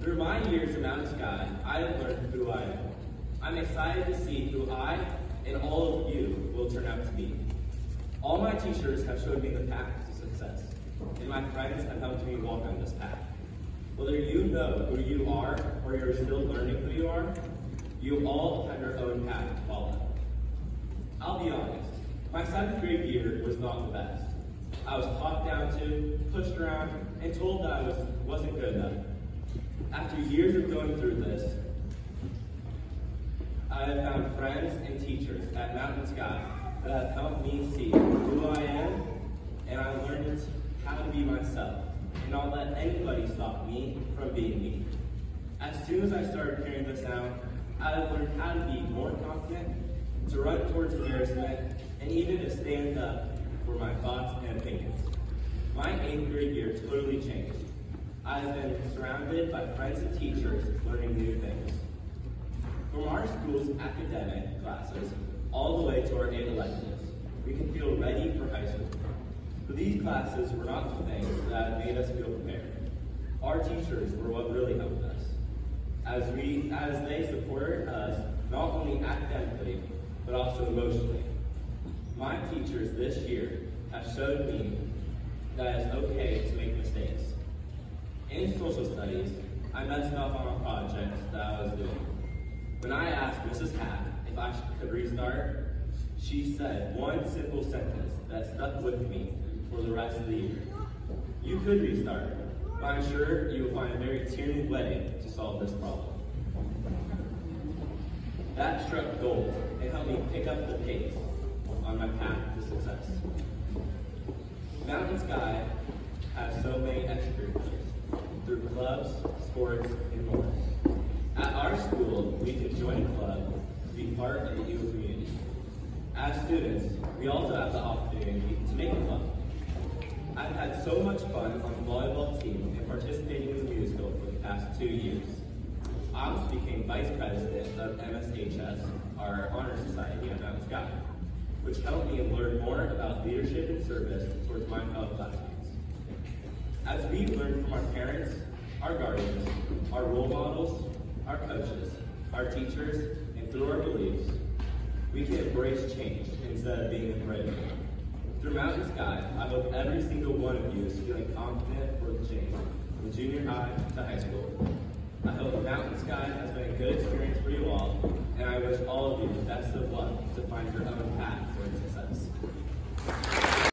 Through my years at Mountain Sky, I have learned who I am. I'm excited to see who I and all of you will turn out to be. All my teachers have showed me the path to success, and my friends have helped me walk on this path. Whether you know who you are or you're still learning who you are, you all have your own path to follow. I'll be honest, my 7th grade year was not the best. I was talked down to, pushed around, and told that I wasn't good enough. After years of going through this, I have found friends and teachers at Mountain Sky that have helped me see who I am, and I learned how to be myself, and not let anybody stop me from being me. As soon as I started carrying this out, I have learned how to be more confident, to run towards embarrassment, and even to stand up for my thoughts and opinions. My 8th grade year totally changed. I have been surrounded by friends and teachers learning new things. From our school's academic classes all the way to our 8 electives, we can feel ready for high school. But these classes were not the things that made us feel prepared. Our teachers were what really helped us, as they supported us not only academically, but also emotionally. My teachers this year have showed me that it's okay to make mistakes. In social studies, I messed up on a project that I was doing. When I asked Mrs. Hack if I could restart, she said one simple sentence that stuck with me for the rest of the year. You could restart, but I'm sure you will find a very tuned way to solve this problem. That struck gold and helped me pick up the pace on my path to success. Mountain Sky has so many extracurriculars through clubs, sports, and more. At our school, we can join a club to be part of the Eagle community. As students, we also have the opportunity to make a club. I've had so much fun on the volleyball team and participating in the musical for the past 2 years. I also became vice president of MSHS, our honor society at Mountain Sky, which helped me learn more about leadership and service towards my fellow classmates. As we learn from our parents, our guardians, our role models, our coaches, our teachers, and through our beliefs, we can embrace change instead of being afraid of it. Through Mountain Sky, I hope every single one of you is feeling confident for the change, from junior high to high school. I hope Mountain Sky has been a good experience for you all, and I wish all of you the best of luck